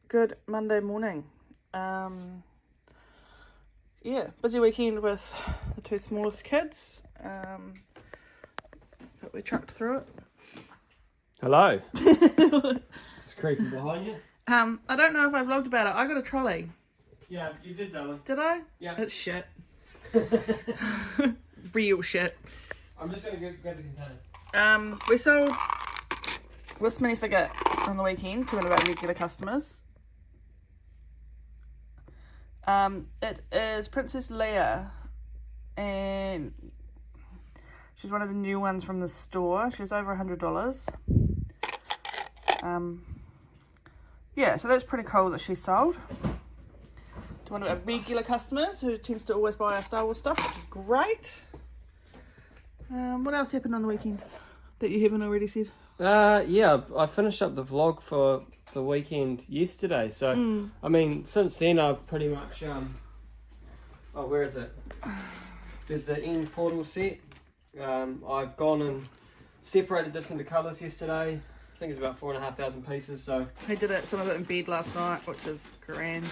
Good Monday morning. Busy weekend with the two smallest kids, but we trucked through it. Hello. Just creeping behind you. I don't know if I vlogged about it. I got a trolley. Yeah, you did, darling. Did I? Yeah. It's shit. Real shit. I'm just going to grab the container. We sold this minifigure on the weekend to one of our regular customers. It is Princess Leia, and she's one of the new ones from the store. She was over $100. So that's pretty cool that she sold to one of our regular customers who tends to always buy our Star Wars stuff, which is great. What else happened on the weekend that you haven't already said? I finished up the vlog for the weekend yesterday, so I mean since then I've pretty much where is it? There's the end portal set. I've gone and separated this into colours yesterday. I think it's about 4,500 pieces, so I did some of it in bed last night, which is grand.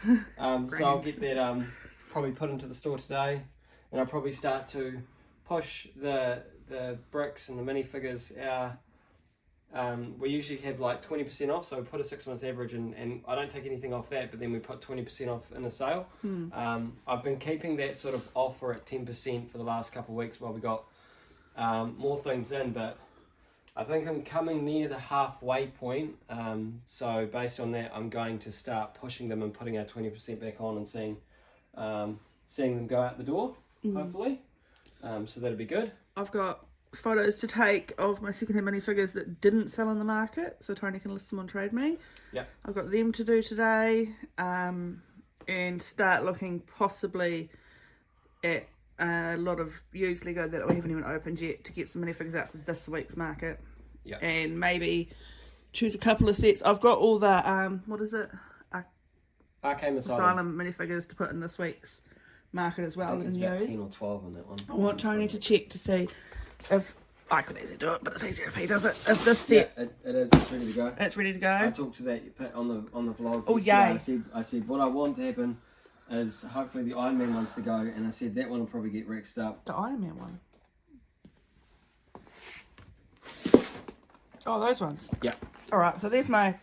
So I'll get that probably put into the store today, and I'll probably start to push the bricks and the minifigures. We usually have like 20% off, so we put a 6-month average and I don't take anything off that, but then we put 20% off in a sale. I've been keeping that sort of offer at 10% for the last couple of weeks while we got more things in, but I think I'm coming near the halfway point, so based on that I'm going to start pushing them and putting our 20% back on and seeing them go out the door, hopefully. So that'll be good. I've got photos to take of my secondhand minifigures that didn't sell on the market, so Tony can list them on Trade Me. Yeah. I've got them to do today, and start looking possibly at a lot of used Lego that we haven't even opened yet to get some minifigures out for this week's market. Yeah. And maybe choose a couple of sets. I've got all the what is it? Arcane Asylum minifigures to put in this week's market as well. I think it's about 10 or 12 on that one. I want Tony to check to see if I could easily do it, but it's easier if he does it. If this set, it is. It's ready to go. It's ready to go. I talked to that on the vlog. Oh yeah. I said what I want to happen is hopefully the Iron Man one's to go, and I said that one will probably get wrecked up. The Iron Man one. Oh, those ones. Yeah. All right. So there's my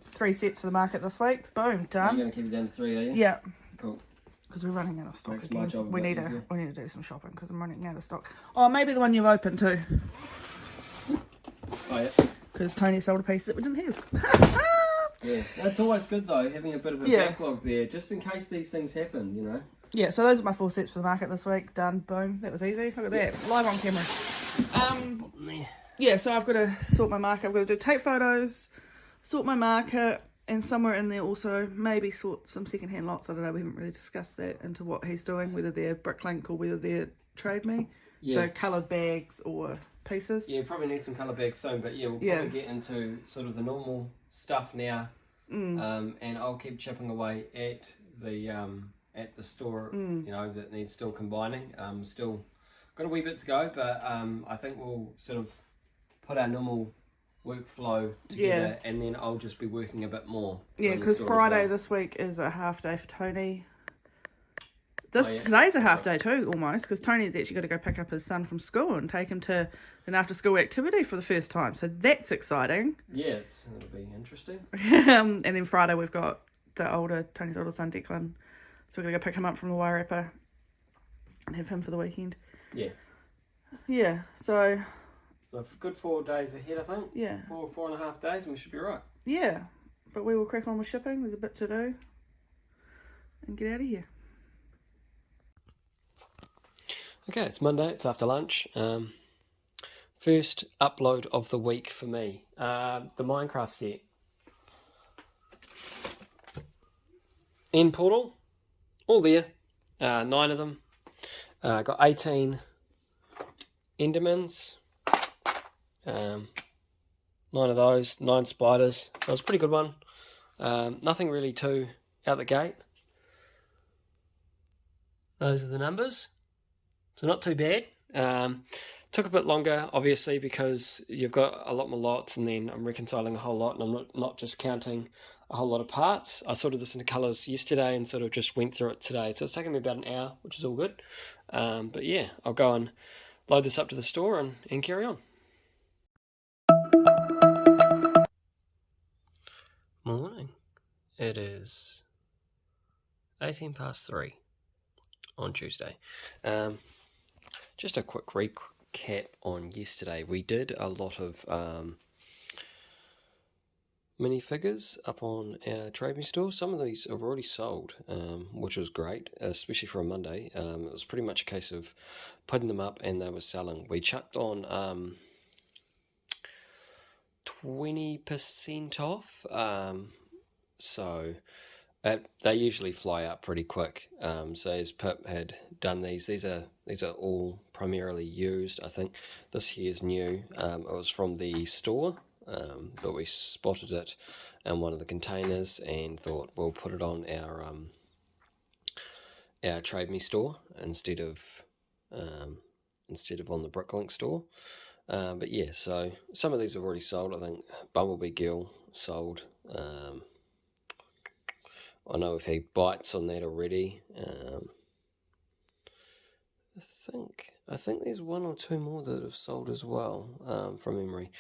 3 sets for the market this week. Boom, done. You're gonna keep it down to 3, are you? Yeah. Cool. Because we're running out of stock Makes my again. job a We bit need easier. to do some shopping because I'm running out of stock. Oh, maybe the one you've opened too. Oh yeah. Because Tony sold a piece that we didn't have. Yeah, that's always good though, having a bit of a backlog there, just in case these things happen, you know. Yeah, so those are my 4 sets for the market this week. Done. Boom. That was easy. Look at that. Live on camera. Yeah, so I've got to sort my market. I've got to do tape photos, sort my market, and somewhere in there also maybe sort some second-hand lots. I don't know. We haven't really discussed that into what he's doing, whether they're Bricklink or whether they're Trade Me. Yeah. So coloured bags or pieces. Yeah, probably need some colour bags soon, but yeah, we'll probably get into sort of the normal stuff now. And I'll keep chipping away at the store, you know, that needs still combining. Still got a wee bit to go, but I think we'll sort of put our normal workflow together, and then I'll just be working a bit more. Yeah, because Friday this week is a half day for Tony. Today's a half day too, almost, because Tony's actually got to go pick up his son from school and take him to an after-school activity for the first time. So that's exciting. Yeah, it'll be interesting. And then Friday we've got Tony's older son, Declan. So we're going to go pick him up from the Wairarapa and have him for the weekend. Yeah. Yeah, so... A good 4 days ahead, I think. Yeah. 4.5 days, and we should be right. Yeah, but we will crack on with shipping. There's a bit to do. And get out of here. Okay, it's Monday, it's after lunch. First upload of the week for me. The Minecraft set. End portal, all there. 9 of them. Got 18 Endermans. 9 of those, 9 spiders. That was a pretty good one. Nothing really too out the gate. Those are the numbers. So not too bad. Took a bit longer, obviously, because you've got a lot more lots, and then I'm reconciling a whole lot, and I'm not just counting a whole lot of parts. I sorted this into colours yesterday and sort of just went through it today. So it's taken me about an hour, which is all good. But yeah, I'll go and load this up to the store and carry on. Morning. It is 3:18 on Tuesday. Just a quick recap on yesterday. We did a lot of minifigures up on our Trade Store. Some of these have already sold, which was great, especially for a Monday. It was pretty much a case of putting them up and they were selling. We chucked on 20% off, so they usually fly out pretty quick. So as Pip had done these are all primarily used. I think this year's new. It was from the store. But we spotted it in one of the containers and thought we'll put it on our Trade Me store instead of on the Bricklink store. But yeah, so some of these have already sold. I think Bumblebee Gill sold. I know we've had bites on that already. I think there's one or two more that have sold as well, from memory.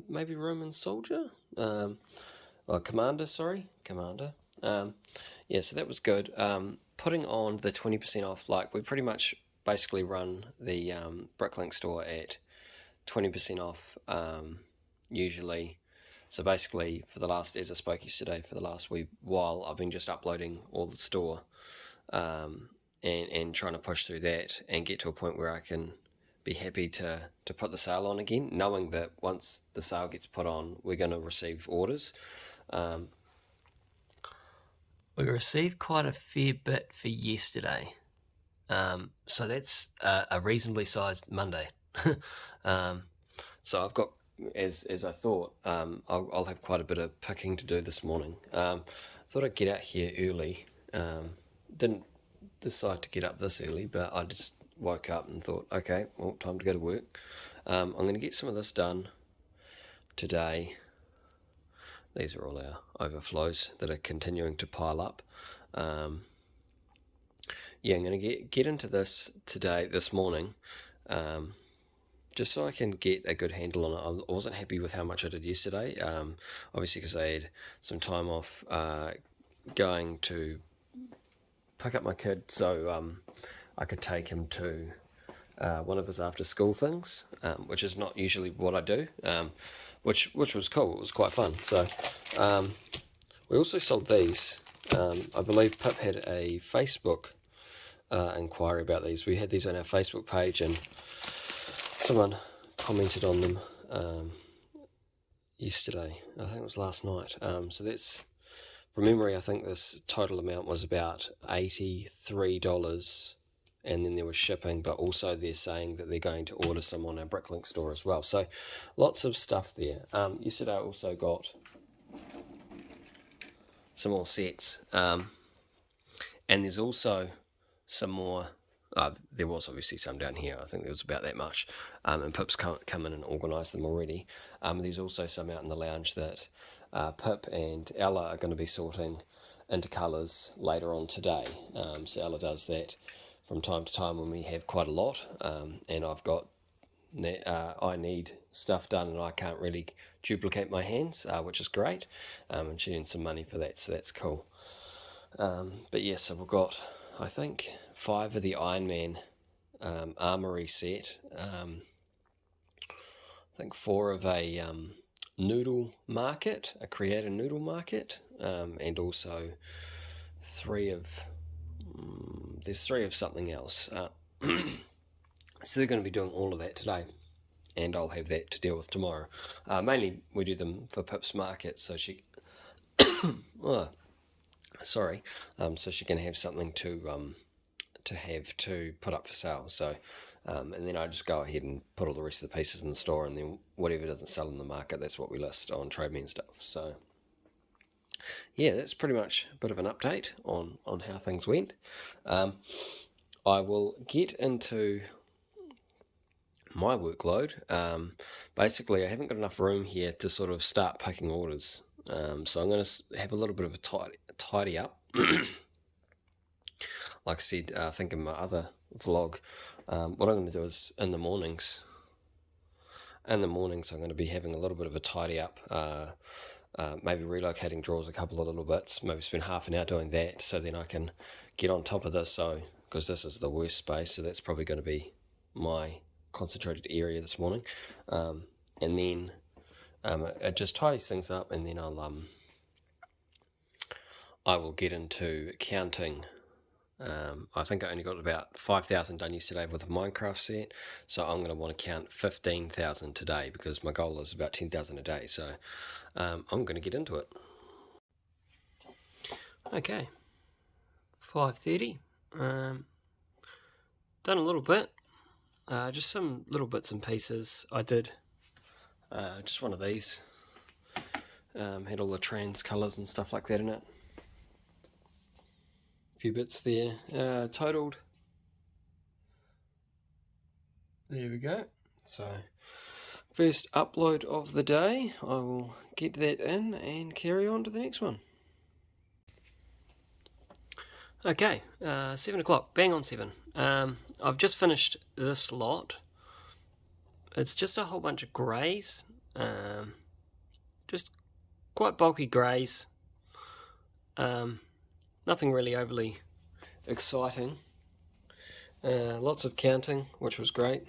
Maybe Roman Soldier? Commander. Yeah, so that was good. Putting on the 20% off, like we pretty much basically run the Bricklink store at 20% off usually. So basically, for the last, as I spoke yesterday, for the last wee while, I've been just uploading all the store. And trying to push through that and get to a point where I can be happy to put the sale on again, knowing that once the sale gets put on, we're going to receive orders. We received quite a fair bit for yesterday, so that's a reasonably sized Monday. So I've got, as I thought, I'll have quite a bit of picking to do this morning. Thought I'd get out here early. Didn't decide to get up this early, but I just woke up and thought, okay, well, time to go to work. I'm going to get some of this done today. These are all our overflows that are continuing to pile up. Yeah, I'm going to get into this this morning, just so I can get a good handle on it. I wasn't happy with how much I did yesterday, obviously because I had some time off going to pick up my kid, so I could take him to one of his after school things, which is not usually what I do, which was cool. It was quite fun. So we also sold these. I believe Pip had a Facebook inquiry about these. We had these on our Facebook page and someone commented on them yesterday. I think it was last night. So that's, from memory, I think this total amount was about $83, and then there was shipping, but also they're saying that they're going to order some on our Bricklink store as well. So lots of stuff there. Yesterday I also got some more sets, and there's also some more. There was obviously some down here. I think there was about that much, and Pip's come in and organised them already. There's also some out in the lounge that Pip and Ella are going to be sorting into colours later on today. So Ella does that from time to time when we have quite a lot, and I've got I need stuff done and I can't really duplicate my hands, which is great, and she earns some money for that, so that's cool. But yeah, so we've got, I think, 5 of the Iron Man armory set, I think 4 of a noodle market, a creator noodle market, and also 3 of there's 3 of something else. So they're going to be doing all of that today, and I'll have that to deal with tomorrow. Mainly we do them for Pip's market, so she so she can have something to have to put up for sale. So and then I just go ahead and put all the rest of the pieces in the store, and then whatever doesn't sell in the market, that's what we list on Trade Me and stuff. So yeah, that's pretty much a bit of an update on how things went. I will get into my workload. Basically, I haven't got enough room here to sort of start picking orders. So I'm going to have a little bit of a tidy up. Like I said, I think in my other vlog, what I'm going to do is in the mornings, I'm going to be having a little bit of a tidy up, maybe relocating drawers a couple of little bits, maybe spend half an hour doing that, so then I can get on top of this, because this is the worst space, so that's probably going to be my concentrated area this morning, and then it just tidies things up, and then I will get into counting. I think I only got about 5,000 done yesterday with a Minecraft set, so I'm going to want to count 15,000 today, because my goal is about 10,000 a day, so I'm going to get into it. Okay, 5:30, done a little bit, just some little bits and pieces. I did just one of these, had all the trans colours and stuff like that in it. Few bits there, totaled. There we go. So first upload of the day, I will get that in and carry on to the next one. Okay, 7 o'clock, bang on 7. I've just finished this lot. It's just a whole bunch of greys, just quite bulky greys. Nothing really overly exciting. Lots of counting, which was great.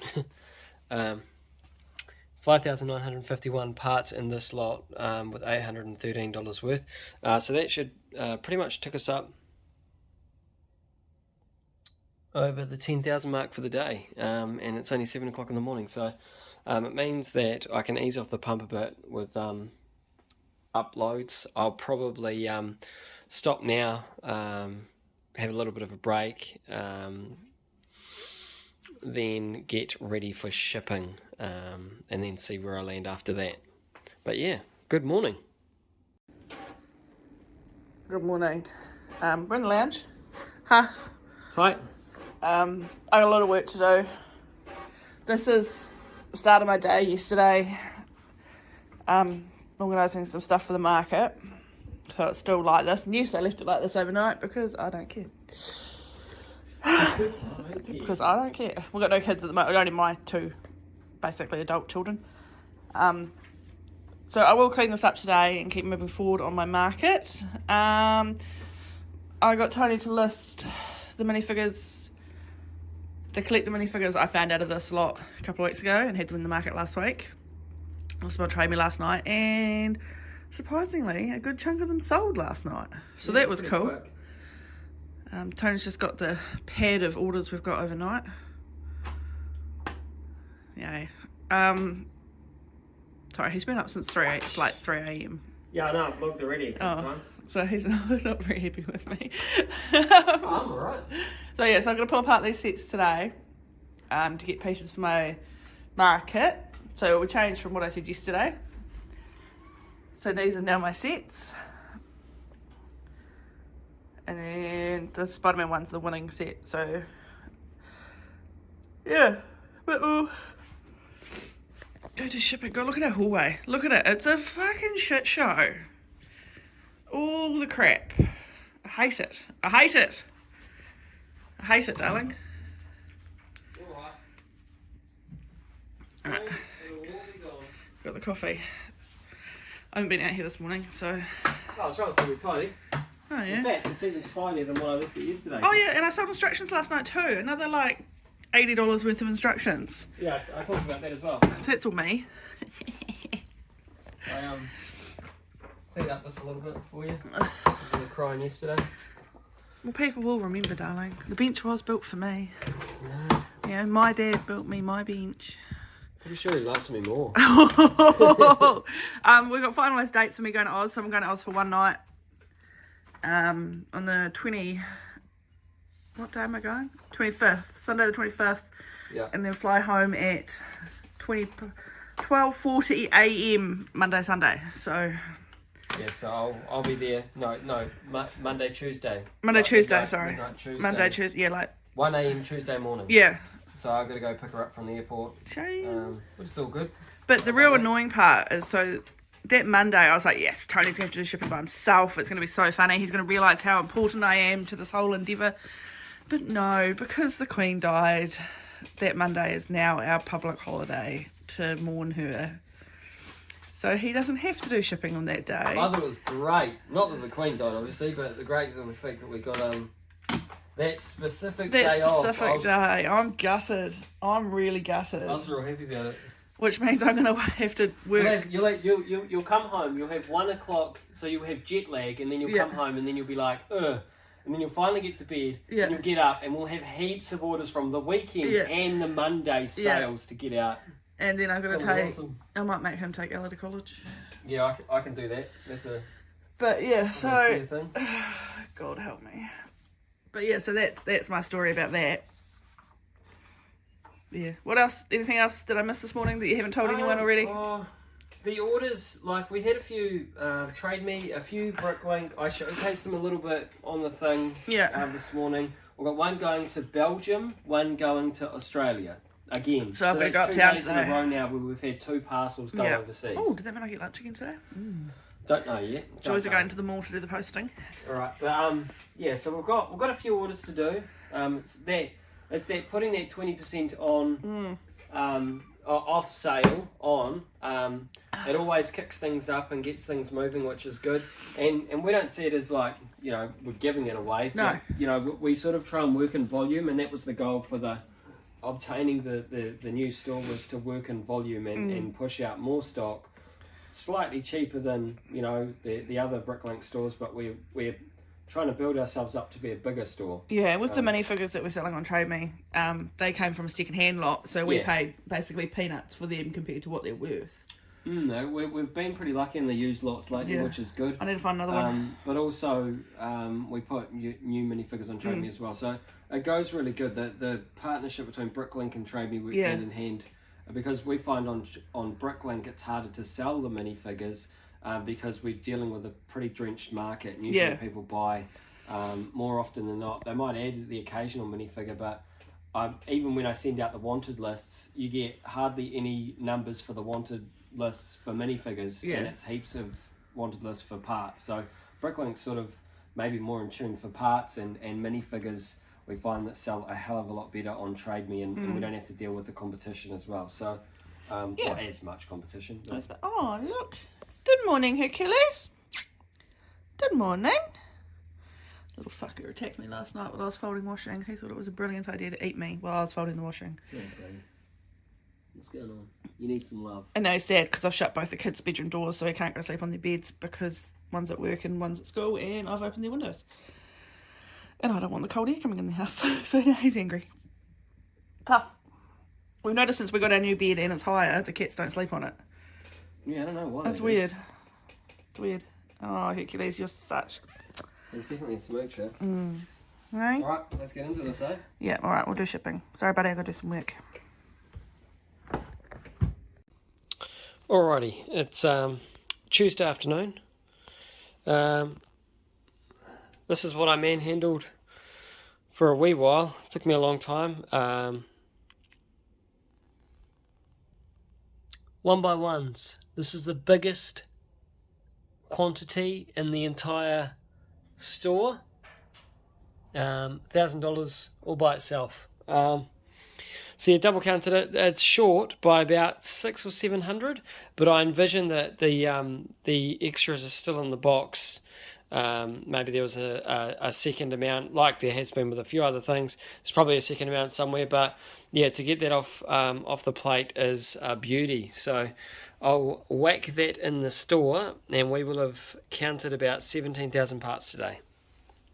5,951 parts in this lot, with $813 worth. So that should pretty much tick us up over the 10,000 mark for the day. And it's only 7 o'clock in the morning, so it means that I can ease off the pump a bit with uploads. I'll probably stop now, have a little bit of a break, then get ready for shipping, and then see where I land after that. But yeah, good morning. Good morning. We're in the lounge. Huh? Hi. I got a lot of work to do. This is the start of my day yesterday. Organising some stuff for the market. So it's still like this. And yes, I left it like this overnight because I don't care. Because I don't care. We've got no kids at the moment. Only my two, basically, adult children. So I will clean this up today and keep moving forward on my market. I got Tony to list the minifigures, to collect the minifigures I found out of this lot a couple of weeks ago and had them in the market last week. Someone traded me last night, and surprisingly, a good chunk of them sold last night. So that was cool. Tony's just got the pad of orders we've got overnight. Yay. Sorry, he's been up since 3 a.m. Yeah, I know, I've looked already a couple times. So he's not very happy with me. I'm alright. So yeah, so I'm going to pull apart these sets today to get pieces for my market. So we changed from what I said yesterday. So these are now my sets. And then the Spider-Man one's the winning set. So yeah, but we'll go to shipping. Go look at our hallway. Look at it. It's a fucking shit show. All the crap. I hate it. I hate it. I hate it, darling. Alright. Got the coffee. I haven't been out here this morning, so... Oh, it's relatively tidy. Oh, yeah. In fact, it's even tidier than what I left it yesterday. Oh, yeah, and I sold instructions last night too. Another, like, $80 worth of instructions. Yeah, I talked about that as well. That's all me. I cleaned up this a little bit for you. I was crying yesterday. Well, people will remember, darling. The bench was built for me. No. Yeah, my dad built me my bench. Pretty sure he loves me more. We've got finalised dates for me going to Oz, so I'm going to Oz for one night. On the 20... What day am I going? 25th. Sunday the 25th. Yeah. And then fly home at 12:40 a.m. Monday, Sunday. So... Yeah, so I'll be there. No, Monday, Tuesday. Tuesday, sorry. Midnight Tuesday. Monday, Tuesday, yeah, like... 1 a.m. Tuesday morning. Yeah. so I've got to go pick her up from the airport. Shame. Which is all good. But the real annoying part is, so that Monday I was like, yes, Tony's going to do shipping by himself. It's going to be so funny. He's going to realise how important I am to this whole endeavour. But no, because the Queen died, that Monday is now our public holiday to mourn her. So he doesn't have to do shipping on that day. I thought it was great. Not that the Queen died, obviously, but the great that we think that we got that specific day off. That specific day. I'm gutted. I'm really gutted. I was real happy about it. Which means I'm going to have to work. You'll come home, you'll have 1 o'clock, so you'll have jet lag, and then you'll come home, and then you'll be like, ugh. And then you'll finally get to bed, and you'll get up, and we'll have heaps of orders from the weekend and the Monday sales to get out. And then I'm going to take... Awesome. I might make him take Ella to college. Yeah, I can do that. That's a... But yeah, so... God help me. But yeah, so that's my story about that. Yeah. What else? Anything else did I miss this morning that you haven't told anyone already? The orders, like we had a few Trade Me, a few Bricklink. I showcased them a little bit on the thing this morning. We've got one going to Belgium, one going to Australia. Again. So I've got to go uptown today. 2 days in a row now where we've had 2 parcels go overseas. Oh, did that mean I get lunch again today? Don't know yet. Joys are going to the mall to do the posting. Alright, but yeah, so we've got a few orders to do. It's that putting that 20% on off sale on. It always kicks things up and gets things moving, which is good. And we don't see it as like, you know, we're giving it away. No. You know, we sort of try and work in volume, and that was the goal for obtaining the new store, was to work in volume and push out more stock, slightly cheaper than, you know, the other Bricklink stores, but we're trying to build ourselves up to be a bigger store. Yeah, with the minifigures that we're selling on Trade Me, they came from a second-hand lot, so we paid basically peanuts for them compared to what they're worth. No, we've been pretty lucky in the used lots lately, which is good. I need to find another one. But also, we put new minifigures on Trade Me as well, so it goes really good. The partnership between Bricklink and Trade Me work hand in hand, because we find on Bricklink it's harder to sell the minifigures because we're dealing with a pretty drenched market, and usually people buy more often than not. They might add the occasional minifigure, but even when I send out the wanted lists, you get hardly any numbers for the wanted lists for minifigures, and it's heaps of wanted lists for parts. So Bricklink's sort of maybe more in tune for parts, and minifigures we find that sell a hell of a lot better on Trade Me, and we don't have to deal with the competition as well. So not as much competition. No. Oh, look. Good morning, Hercules. Good morning. Little fucker attacked me last night while I was folding washing. He thought it was a brilliant idea to eat me while I was folding the washing. Yeah, baby. What's going on? You need some love. And now he's sad because I've shut both the kids' bedroom doors, so he can't go to sleep on their beds because one's at work and one's at school, and I've opened their windows. And I don't want the cold air coming in the house, so now he's angry. Tough. We've noticed since we got our new bed and it's higher, the cats don't sleep on it. Yeah, I don't know why. That's weird. It's weird. Oh, Hercules, you're such... There's definitely a smoocher. Right? Alright, let's get into this, eh? Yeah, alright, we'll do shipping. Sorry, buddy, I've got to do some work. Alrighty, it's Tuesday afternoon. This is what I manhandled for a wee while. It took me a long time. 1x1s. This is the biggest quantity in the entire store. $1,000 all by itself. So you double counted it. It's short by about 600 or 700, but I envision that the extras are still in the box. Maybe there was a second amount, like there has been with a few other things. There's probably a second amount somewhere, but yeah, to get that off the plate is a beauty. So I'll whack that in the store, and we will have counted about 17,000 parts today.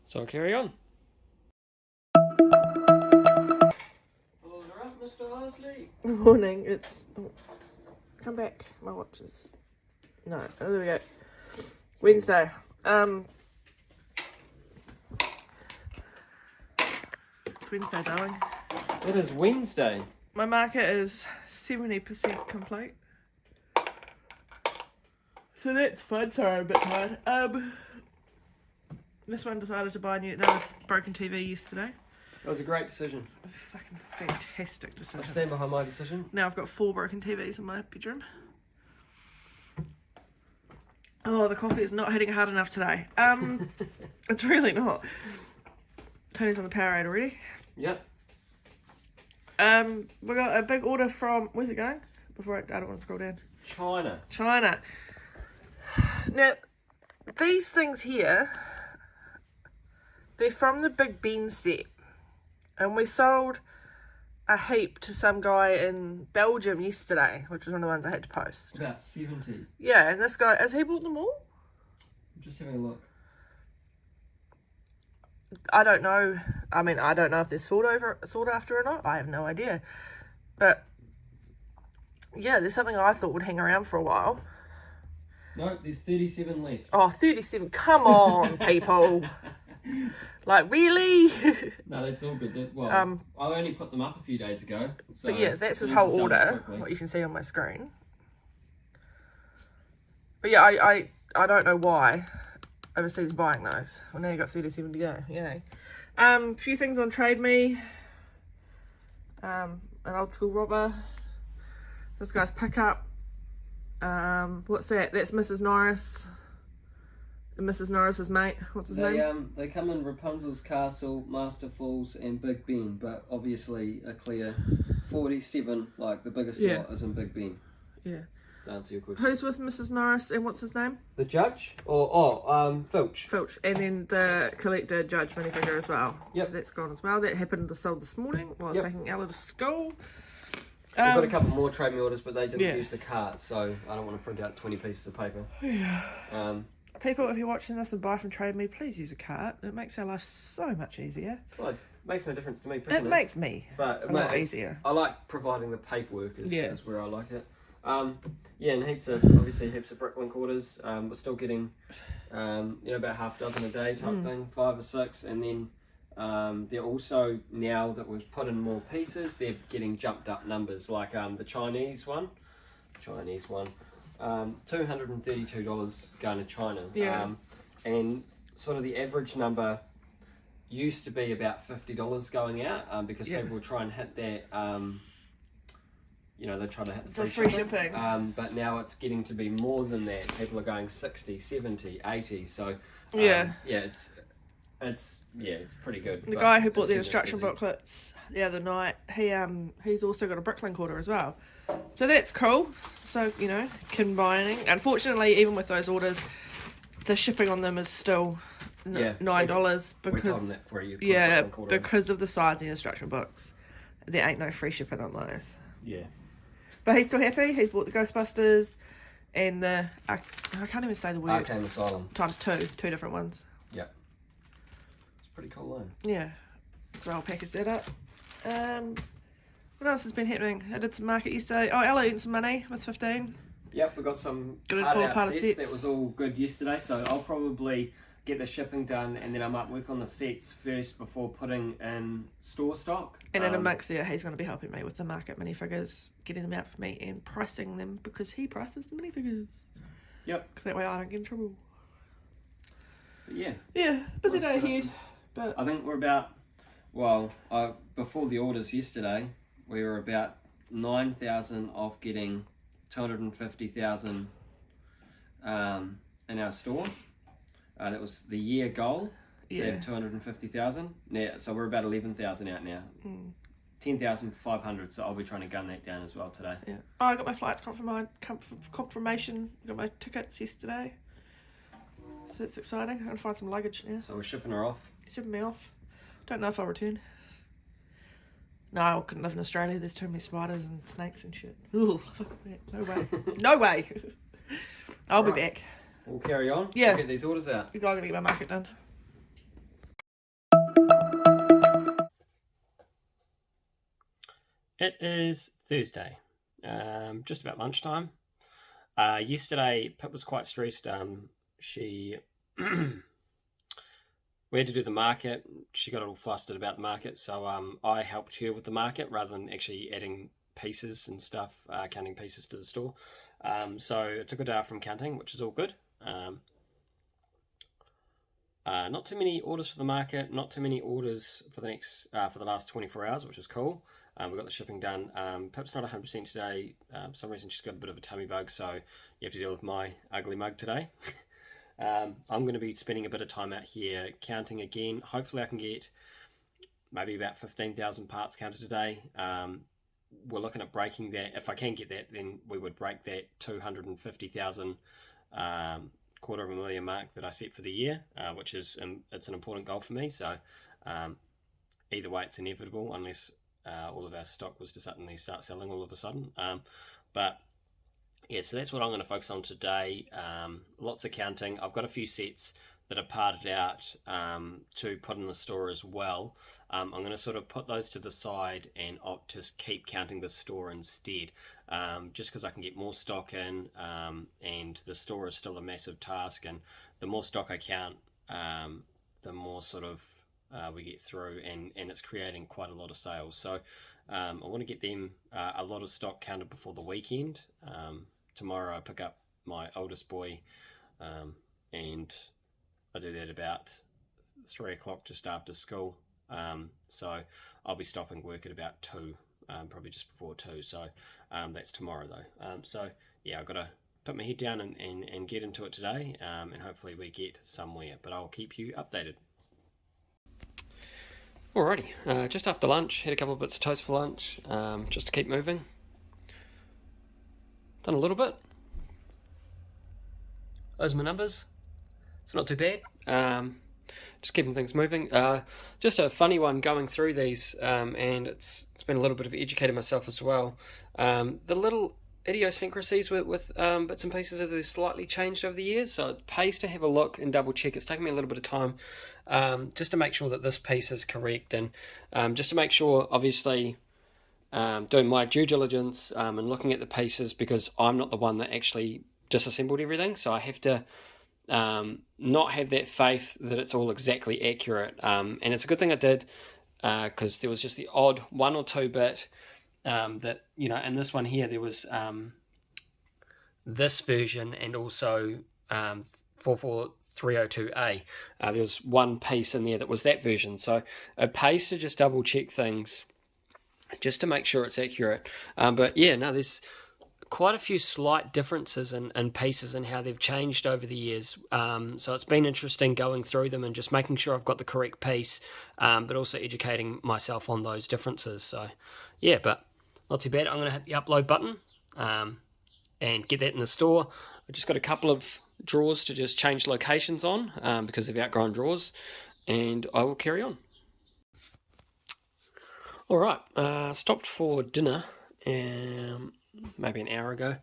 So I'll carry on. Mr. Harsley. Good morning. It's... Oh, come back. My watch is... No. Oh, there we go. Wednesday. It's Wednesday, darling. It is Wednesday. My market is 70% complete. So that's fun. Sorry, I'm a bit tired. This one decided to buy another broken TV yesterday. It was a great decision. A fucking fantastic I decision. stand behind my decision. Now I've got 4 broken TVs in my bedroom. Oh, the coffee is not hitting hard enough today. It's really not. Tony's on the Powerade already. Yep. We got a big order from, where's it going? Before I don't want to scroll down. China. Now, these things here, they're from the Big Ben set. And we sold a heap to some guy in Belgium yesterday, which was one of the ones I had to post. About 70. Yeah, and this guy, has he bought them all? I'm just having a look. I don't know. I mean, I don't know if they're sought after or not. I have no idea. But, yeah, there's something I thought would hang around for a while. No, there's 37 left. Oh, 37. Come on, people. Like, really? No, that's all good. Well, I only put them up a few days ago. So but yeah, that's his whole order, what you can see on my screen. But yeah, I don't know why overseas buying those. Well, now you've got 37 to go. Yay. A few things on Trade Me. An old school robber. This guy's pickup. What's that? That's Mrs. Norris. Mrs. Norris's mate. What's his name? They come in Rapunzel's Castle, Master Falls, and Big Ben, but obviously a clear 47, like the biggest lot, is in Big Ben. Yeah. To answer your question. Who's with Mrs. Norris and what's his name? The judge? Filch. Filch. And then the collector judge minifigure as well. Yep. So that's gone as well. That happened to sold this morning while I was taking Ella to school. We've got a couple more Trade Me orders, but they didn't use the cart, so I don't want to print out 20 pieces of paper. Yeah. People, if you're watching this and buy from Trade Me, please use a cart. It makes our life so much easier. Well, it makes no difference to me. It makes me a lot easier. I like providing the paperwork is where I like it. And heaps of Bricklink orders. We're still getting, about half a dozen a day type thing, 5 or 6, and then they're also, now that we've put in more pieces, they're getting jumped up numbers, like the Chinese one. $232 going to China. Yeah. And sort of the average number used to be about $50 going out because people would try and hit that, they try to hit the free shipping. But now it's getting to be more than that. People are going 60, 70, 80. So, it's pretty good. The guy who bought the instruction booklets the other night, he's also got a Bricklink order as well. So that's cool. So, combining. Unfortunately, even with those orders, the shipping on them is still $9 because because of the size of the instruction books. There ain't no free shipping on those. Yeah. But he's still happy. He's bought the Ghostbusters and the I can't even say the word. Arcane Asylum. Times 2 different ones. Yep. It's pretty cool, though. Yeah. So I'll package that up. What else has been happening? I did some market yesterday. Oh, Ella earned some money with 15. Yep, we got some part sets. That was all good yesterday, so I'll probably get the shipping done and then I might work on the sets first before putting in store stock. And in amongst there, he's going to be helping me with the market minifigures, getting them out for me and pricing them because he prices the minifigures. Yep. Because that way I don't get in trouble. But yeah. Yeah, busy day ahead. But I think we're about, before the orders yesterday, we were about 9,000 off getting 250,000 in our store. That was the year goal to have 250,000. Yeah, so we're about 11,000 out now. 10,500. So I'll be trying to gun that down as well today. Yeah. Oh, I got my flights confirmation. Got my tickets yesterday. So it's exciting. I'm gonna find some luggage now. So we're shipping her off. Shipping me off. Don't know if I'll return. No, I couldn't live in Australia. There's too many spiders and snakes and shit. Ugh, no way. No way. I'll be back. We'll carry on. Yeah. We'll get these orders out. You guys are going to get my market done. It is Thursday. Just about lunchtime. Yesterday, Pip was quite stressed. We had to do the market. She got a little flustered about the market, so I helped her with the market rather than actually adding pieces and stuff, counting pieces to the store. So it took a day off from counting, which is all good. not too many orders for the market, not too many orders for the next for the last 24 hours, which is cool. We got the shipping done. Pip's not 100% today. For some reason she's got a bit of a tummy bug, so you have to deal with my ugly mug today. I'm going to be spending a bit of time out here counting again. Hopefully I can get maybe about 15,000 parts counted today. We're looking at breaking that. If I can get that, then we would break that 250,000 $250,000 mark that I set for the year, which is it's an important goal for me. So either way, it's inevitable unless all of our stock was to suddenly start selling all of a sudden. But yeah, so that's what I'm going to focus on today. Lots of counting. I've got a few sets that are parted out to put in the store as well. I'm going to sort of put those to the side and opt to keep counting the store instead, just because I can get more stock in, and the store is still a massive task, and the more stock I count, the more sort of we get through, and it's creating quite a lot of sales. So I want to get them a lot of stock counted before the weekend. Tomorrow I pick up my oldest boy, and I do that about 3 o'clock, just after school. So I'll be stopping work at about 2, probably just before 2. So that's tomorrow though. So yeah, I've got to put my head down and get into it today, and hopefully we get somewhere, but I'll keep you updated. Alrighty, just after lunch, had a couple of bits of toast for lunch, just to keep moving. Done a little bit. Those are my numbers. It's not too bad. Just keeping things moving. Just a funny one going through these, and it's been a little bit of educating myself as well. The little idiosyncrasies with bits and pieces have slightly changed over the years, so it pays to have a look and double check. It's taken me a little bit of time just to make sure that this piece is correct, and just to make sure, obviously, doing my due diligence and looking at the pieces, because I'm not the one that actually disassembled everything, so I have to not have that faith that it's all exactly accurate, and it's a good thing I did, because there was just the odd 1 or 2 bit that, you know, in this one here there was this version and also 44302A. There was one piece in there that was that version, so it pays to just double check things just to make sure it's accurate. But yeah, no, there's quite a few slight differences in pieces and how they've changed over the years. So it's been interesting going through them and just making sure I've got the correct piece, but also educating myself on those differences. So yeah, but not too bad. I'm going to hit the upload button and get that in the store. I've just got a couple of drawers to just change locations on because they've outgrown drawers, and I will carry on. All right, stopped for dinner maybe an hour ago.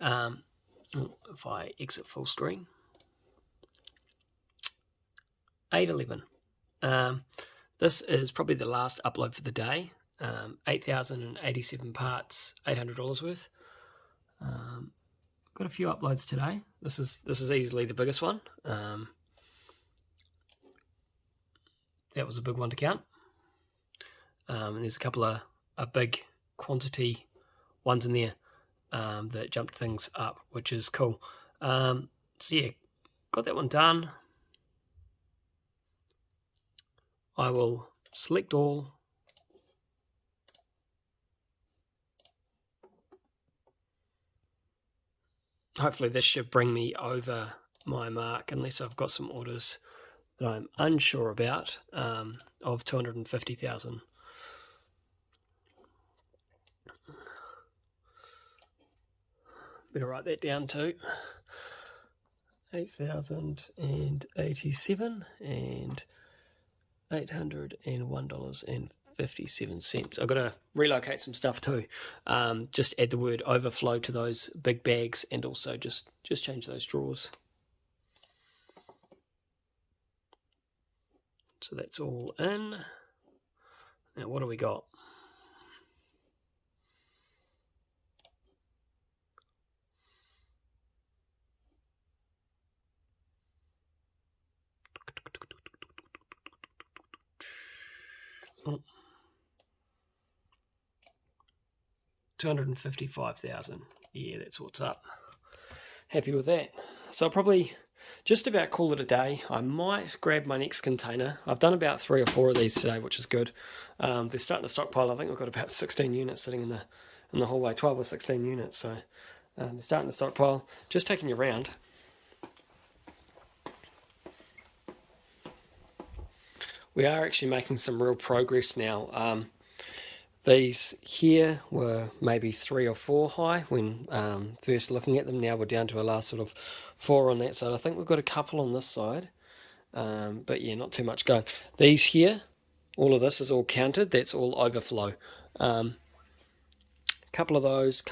If I exit full screen, 8:11. This is probably the last upload for the day. 8,087 parts, $800 worth. Got a few uploads today. This is easily the biggest one. That was a big one to count. And there's a couple of big quantity ones in there that jumped things up, which is cool. So yeah, got that one done. I will select all. Hopefully this should bring me over my mark, unless I've got some orders that I'm unsure about, of 250,000. Better write that down too. 8,087 and $801.57. I've got to relocate some stuff too. Just add the word overflow to those big bags, and also just change those drawers. So that's all in. Now what do we got? Oh. 255,000. Yeah, that's what's up. Happy with that. So I'll probably just about call it a day. I might grab my next container. I've done about 3 or 4 of these today, which is good. They're starting to stockpile. I think we've got about 16 units sitting in the hallway, 12 or 16 units. So they're starting to stockpile. Just taking you around. We are actually making some real progress now. These here were maybe 3 or 4 high when first looking at them. Now we're down to a last sort of 4 on that side. I think we've got a couple on this side, but yeah, not too much going. These here, all of this is all counted. That's all overflow. Couple of those.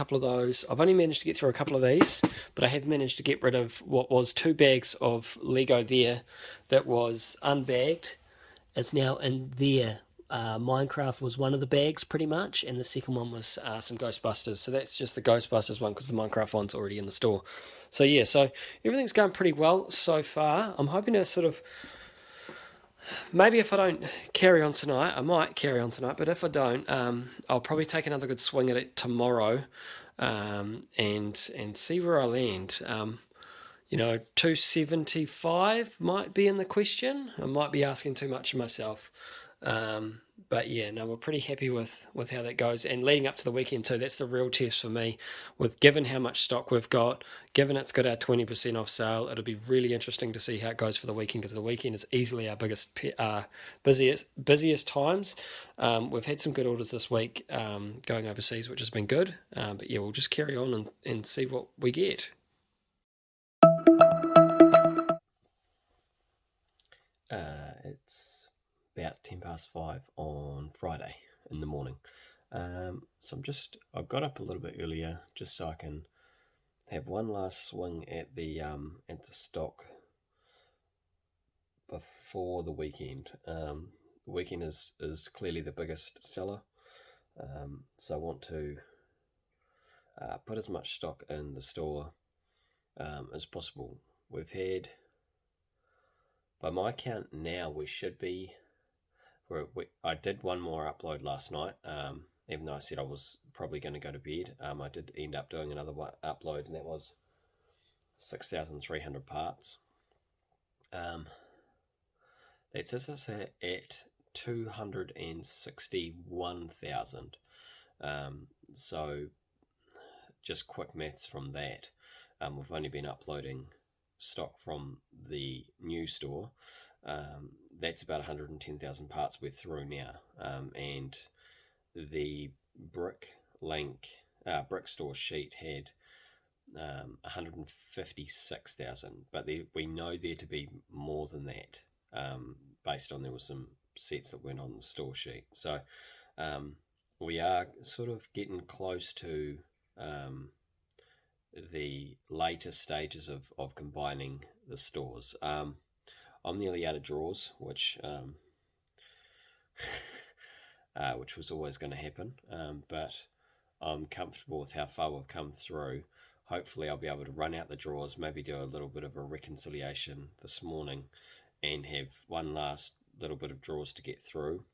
I've only managed to get through a couple of these, but I have managed to get rid of what was 2 bags of Lego there that was unbagged. It's now in there. Minecraft was one of the bags pretty much, and the second one was some Ghostbusters. So that's just the Ghostbusters one because the Minecraft one's already in the store. So yeah, so everything's going pretty well so far. I'm hoping to sort of, maybe if I don't carry on tonight, I might carry on tonight, but if I don't, I'll probably take another good swing at it tomorrow, and see where I land. 275 might be in the question. I might be asking too much of myself. But yeah, no, we're pretty happy with how that goes. And leading up to the weekend too, that's the real test for me. Given how much stock we've got, given it's got our 20% off sale, it'll be really interesting to see how it goes for the weekend, because the weekend is easily our busiest times. We've had some good orders this week going overseas, which has been good. But yeah, we'll just carry on and see what we get. It's about 5:10 on Friday in the morning. So I got up a little bit earlier just so I can have one last swing at the stock before the weekend. The weekend is clearly the biggest seller, so I want to put as much stock in the store as possible. We've had, by my count now, we should be. I did one more upload last night, even though I said I was probably going to go to bed. I did end up doing another upload, and that was 6,300 parts. That puts us at 261,000. So just quick maths from that. We've only been uploading stock from the new store. That's about 110,000 parts we're through now, and the Bricklink Store sheet had 156,000, but we know there to be more than that, based on there were some sets that weren't on the store sheet. So we are sort of getting close to the later stages of combining the stores. I'm nearly out of drawers, which was always going to happen, but I'm comfortable with how far we've come through. Hopefully I'll be able to run out the drawers, maybe do a little bit of a reconciliation this morning, and have one last little bit of drawers to get through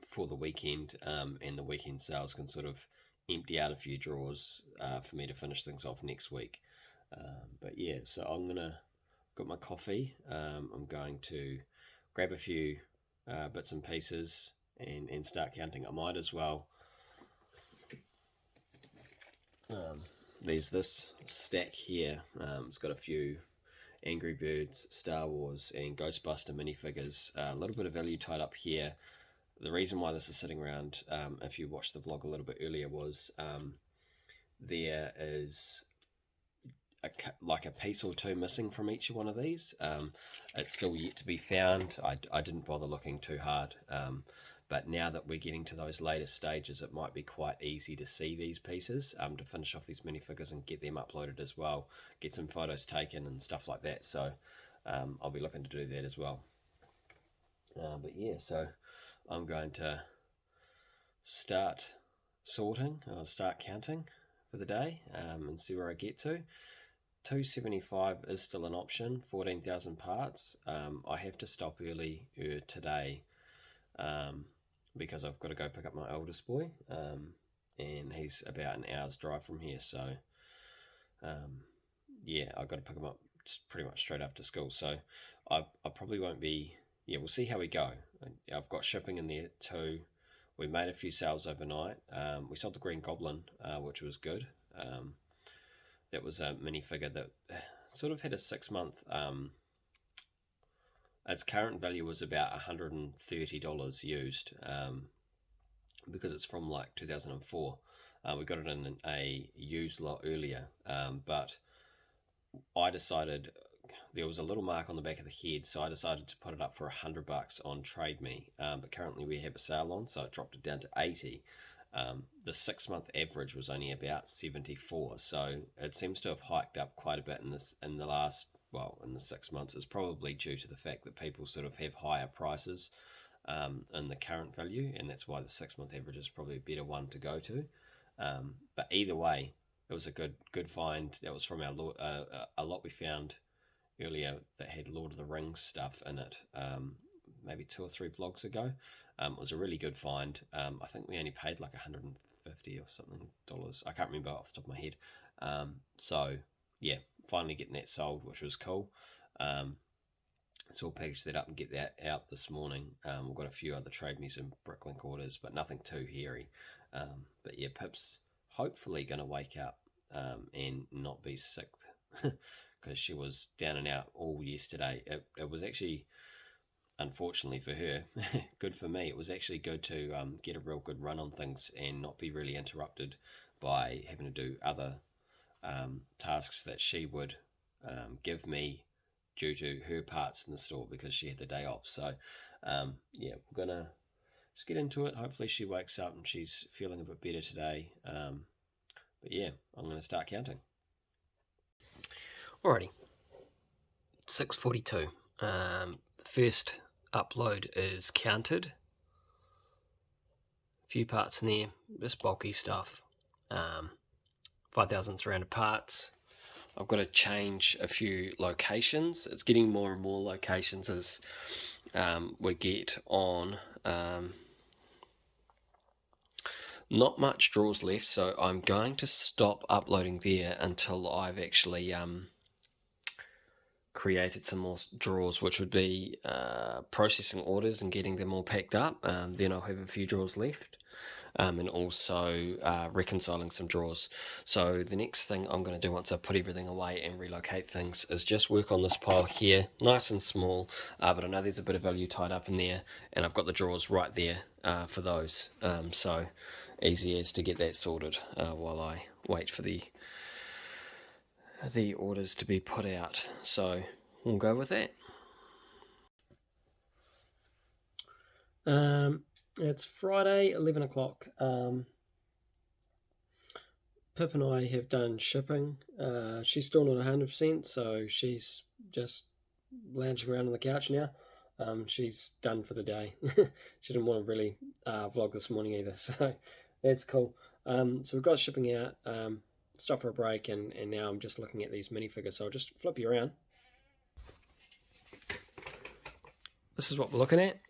for the weekend, and the weekend sales can sort of empty out a few drawers for me to finish things off next week. But yeah, so got my coffee. I'm going to grab a few bits and pieces and start counting. I might as well. There's this stack here. It's got a few Angry Birds, Star Wars, and Ghostbuster minifigures. A little bit of value tied up here. The reason why this is sitting around, if you watched the vlog a little bit earlier, was there is like a piece or two missing from each one of these. It's still yet to be found. I didn't bother looking too hard, but now that we're getting to those later stages, it might be quite easy to see these pieces, to finish off these minifigures and get them uploaded as well, get some photos taken and stuff like that. So I'll be looking to do that as well. But yeah, so I'm going to start sorting, or start counting for the day, and see where I get to. 275 is still an option, 14,000 parts. I have to stop early today because I've got to go pick up my oldest boy, and he's about an hour's drive from here. So yeah, I've got to pick him up pretty much straight after school. So I probably won't be. Yeah, we'll see how we go. I've got shipping in there too. We made a few sales overnight. We sold the Green Goblin, which was good. That was a minifigure that sort of had a 6-month. Its current value was about $130 used, because it's from like 2004. We got it in a used lot earlier, but I decided there was a little mark on the back of the head, so I decided to put it up for $100 on Trade Me. But currently we have a sale on, so it dropped it down to 80. The 6-month average was only about 74, so it seems to have hiked up quite a bit in the last, well, in the 6 months. It's probably due to the fact that people sort of have higher prices in the current value, and that's why the 6-month average is probably a better one to go to. But either way, it was a good find. That was from our a lot we found earlier that had Lord of the Rings stuff in it, maybe 2 or 3 vlogs ago. It was a really good find. I think we only paid like $150 or something dollars. I can't remember off the top of my head. So yeah, finally getting that sold, which was cool. So we'll package that up and get that out this morning. We've got a few other Trade Me's and Bricklink orders, but nothing too hairy. But yeah, Pip's hopefully going to wake up and not be sick, because she was down and out all yesterday. It was actually, unfortunately for her, good for me. It was actually good to get a real good run on things and not be really interrupted by having to do other tasks that she would give me due to her parts in the store, because she had the day off. So yeah, we're gonna just get into it. Hopefully she wakes up and she's feeling a bit better today. But yeah, I'm gonna start counting. Alrighty, 6:42. First upload is counted. A few parts in there, just bulky stuff. 5,300 parts. I've got to change a few locations. It's getting more and more locations as we get on. Not much drawers left, so I'm going to stop uploading there until I've actually created some more drawers, which would be processing orders and getting them all packed up. Then I'll have a few drawers left. And also reconciling some drawers. So the next thing I'm going to do once I put everything away and relocate things is just work on this pile here, nice and small, but I know there's a bit of value tied up in there, and I've got the drawers right there for those. So easy as to get that sorted while I wait for the orders to be put out. So we'll go with that. It's Friday, 11 o'clock. Pip and I have done shipping. She's still not 100%, so she's just lounging around on the couch now. She's done for the day. She didn't want to really vlog this morning either, so that's cool. So we've got shipping out, stopped for a break, and now I'm just looking at these minifigures, so I'll just flip you around. This is what we're looking at.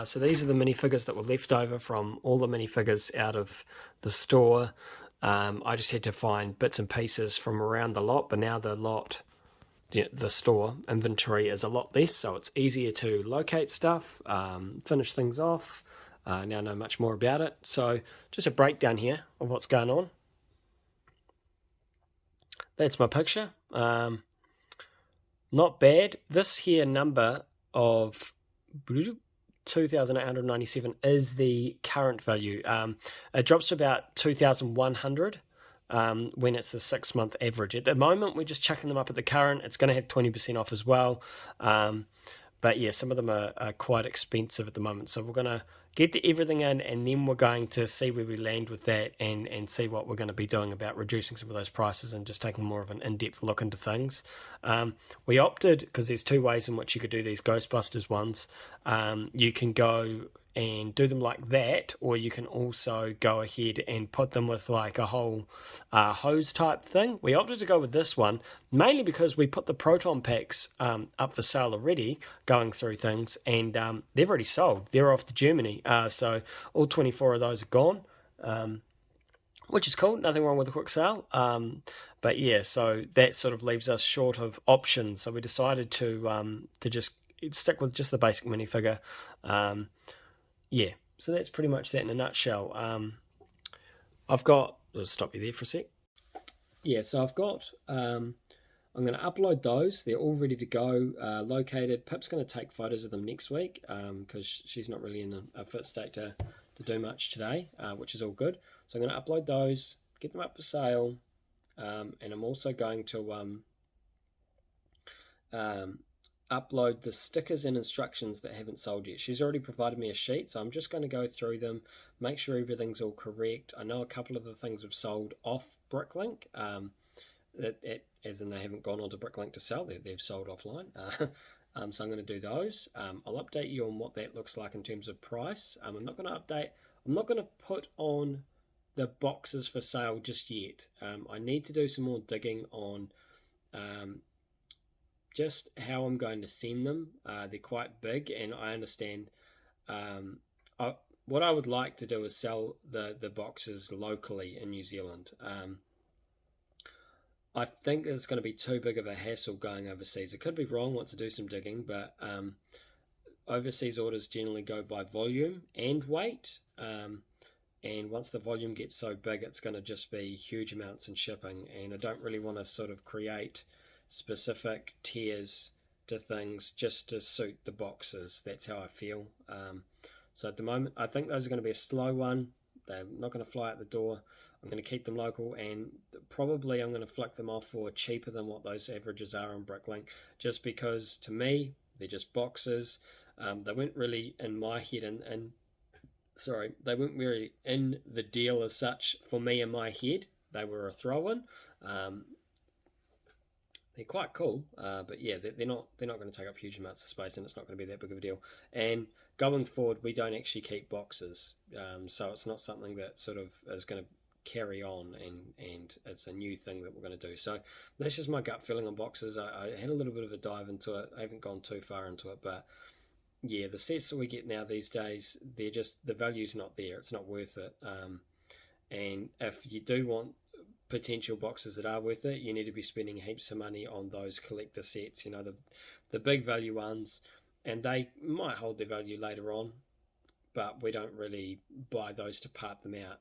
So these are the minifigures that were left over from all the minifigures out of the store. I just had to find bits and pieces from around the lot, but now the store inventory is a lot less, so it's easier to locate stuff, finish things off. Now I know much more about it. So just a breakdown here of what's going on. That's my picture. Not bad. This here number of 2,897 is the current value. It drops to about 2,100 when it's the 6-month average. At the moment, we're just chucking them up at the current. It's going to have 20% off as well. But yeah, some of them are quite expensive at the moment. So we're going to get everything in, and then we're going to see where we land with that, and see what we're going to be doing about reducing some of those prices and just taking more of an in-depth look into things. We opted, because there's 2 ways in which you could do these Ghostbusters ones. You can go and do them like that, or you can also go ahead and put them with like a whole hose type thing. We opted to go with this one, mainly because we put the Proton packs up for sale already, going through things, and they've already sold. They're off to Germany, so all 24 of those are gone, which is cool. Nothing wrong with a quick sale. But yeah, so that sort of leaves us short of options. So we decided to just stick with just the basic minifigure. Yeah, so that's pretty much that in a nutshell. I've got. I'll stop you there for a sec. Yeah, so I've got. I'm going to upload those. They're all ready to go, located. Pip's going to take photos of them next week because she's not really in a fit state to do much today, which is all good. So I'm going to upload those, get them up for sale, and I'm also going to upload the stickers and instructions that haven't sold yet. She's already provided me a sheet, so I'm just going to go through them, make sure everything's all correct. I know a couple of the things have sold off Bricklink, as in they haven't gone onto Bricklink to sell, they've sold offline. So I'm going to do those. I'll update you on what that looks like in terms of price. I'm not going to put on the boxes for sale just yet. I need to do some more digging on just how I'm going to send them. They're quite big, and I understand what I would like to do is sell the boxes locally in New Zealand. I think it's going to be too big of a hassle going overseas. It could be wrong once I do some digging, but overseas orders generally go by volume and weight. And once the volume gets so big, it's going to just be huge amounts in shipping. And I don't really want to sort of create specific tiers to things just to suit the boxes. That's how I feel. So at the moment, I think those are going to be a slow one. They're not going to fly out the door. I'm going to keep them local, and probably I'm going to flick them off for cheaper than what those averages are on Bricklink, just because to me they're just boxes. They weren't really in my head, and they weren't really in the deal as such for me in my head. They were a throw-in. They're quite cool, but yeah, they're not going to take up huge amounts of space, and it's not going to be that big of a deal. And going forward, we don't actually keep boxes, so it's not something that sort of is going to carry on, and it's a new thing that we're going to do. So that's just my gut feeling on boxes. I had a little bit of a dive into it. I haven't gone too far into it, but yeah, the sets that we get now these days, they're just, the value's not there. It's not worth it. And if you do want potential boxes that are worth it, you need to be spending heaps of money on those collector sets, the big value ones, and they might hold their value later on, but we don't really buy those to part them out.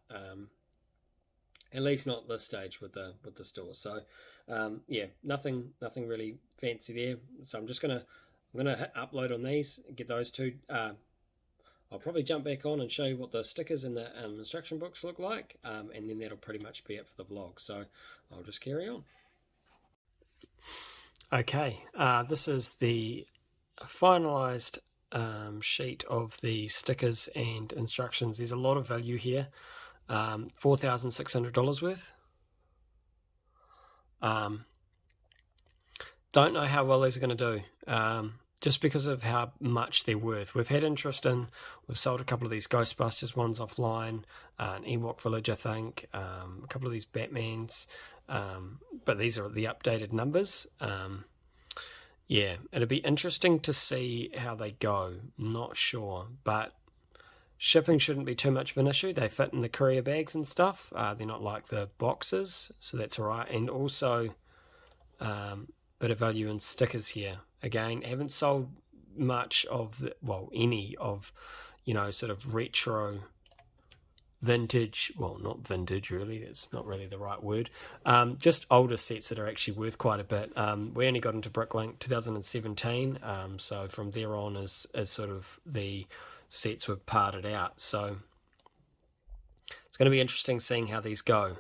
At least not this stage with the store. So yeah, nothing really fancy there. So I'm gonna hit upload on these, get those two. I'll probably jump back on and show you what the stickers and the instruction books look like, and then that'll pretty much be it for the vlog. So I'll just carry on. Okay, this is the finalized sheet of the stickers and instructions. There's a lot of value here. $4,600 worth. Don't know how well these are going to do, just because of how much they're worth. We've had interest in, we've sold a couple of these Ghostbusters ones offline, an Ewok Village, I think, a couple of these Batmans, but these are the updated numbers. Yeah, it'll be interesting to see how they go. Not sure, but shipping shouldn't be too much of an issue. They fit in the courier bags and stuff. They're not like the boxes, so that's all right. And also, bit of value in stickers here. Again, haven't sold much of any of, sort of retro, vintage. Well, not vintage really. It's not really the right word. Just older sets that are actually worth quite a bit. We only got into Bricklink 2017, so from there on is sort of the sets were parted out, so it's going to be interesting seeing how these go.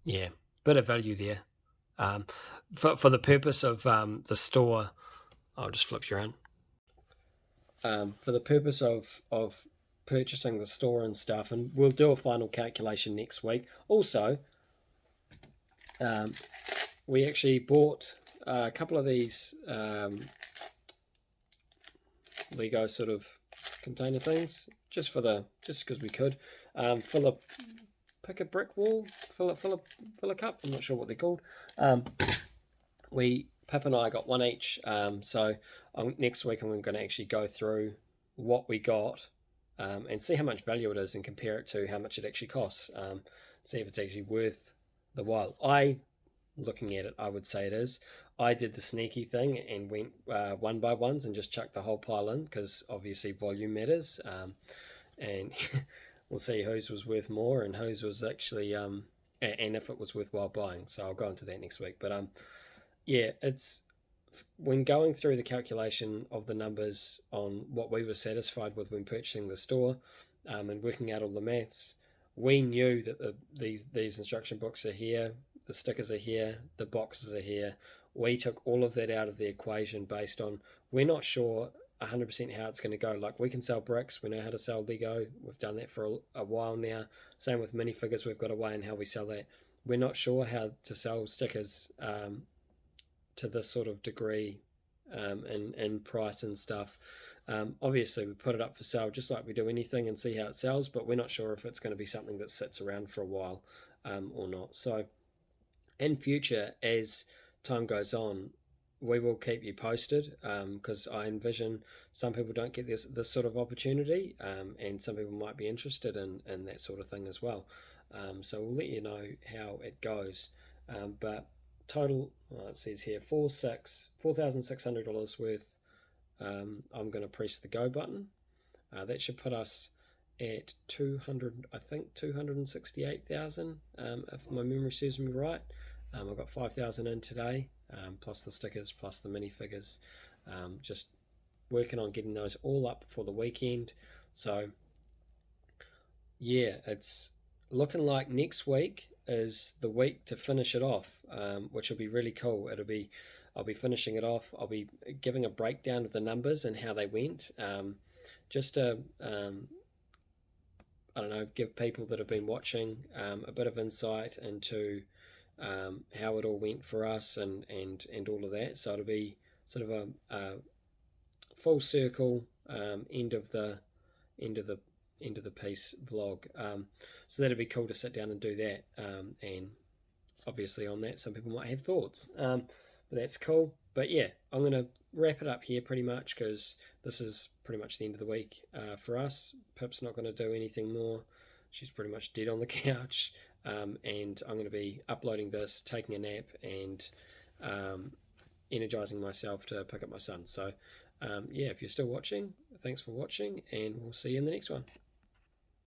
Yeah, bit of value there. For the purpose of the store, I'll just flip you around. For the purpose of purchasing the store and stuff, and we'll do a final calculation next week. Also, we actually bought a couple of these Lego sort of container things just because we could. Pick a brick wall, fill a cup. I'm not sure what they're called. Pip and I got one each. So next week I'm going to actually go through what we got and see how much value it is and compare it to how much it actually costs. See if it's actually worth the while. Looking at it, I would say it is. I did the sneaky thing and went one by ones and just chucked the whole pile in, because obviously volume matters, and we'll see whose was worth more and whose was actually and if it was worthwhile buying. So I'll go into that next week. But yeah, it's when going through the calculation of the numbers on what we were satisfied with when purchasing the store, and working out all the maths, we knew that these instruction books are here, the stickers are here, the boxes are here. We took all of that out of the equation based on, we're not sure 100% how it's going to go. Like, we can sell bricks, we know how to sell Lego, we've done that for a while now. Same with minifigures, we've got a way in how we sell that. We're not sure how to sell stickers to this sort of degree in price and stuff. Obviously we put it up for sale just like we do anything and see how it sells, but we're not sure if it's going to be something that sits around for a while or not. So in future, as time goes on, we will keep you posted, because I envision some people don't get this sort of opportunity, and some people might be interested in that sort of thing as well. So we'll let you know how it goes. But total, it says here $4,600 worth. I'm going to press the go button. That should put us at 268,000, if my memory serves me right. I've got 5,000 in today, plus the stickers, plus the minifigures. Just working on getting those all up for the weekend. So yeah, it's looking like next week is the week to finish it off, which will be really cool. I'll be finishing it off. I'll be giving a breakdown of the numbers and how they went, just to I don't know, give people that have been watching a bit of insight into how it all went for us and all of that. So it'll be sort of a full circle end of the piece vlog. So that'd be cool to sit down and do that. And obviously on that, some people might have thoughts. But that's cool. But yeah, I'm going to wrap it up here pretty much, because this is pretty much the end of the week for us. Pip's not going to do anything more. She's pretty much dead on the couch. And I'm going to be uploading this, taking a nap, and energizing myself to pick up my son. So yeah, if you're still watching, thanks for watching, and we'll see you in the next one.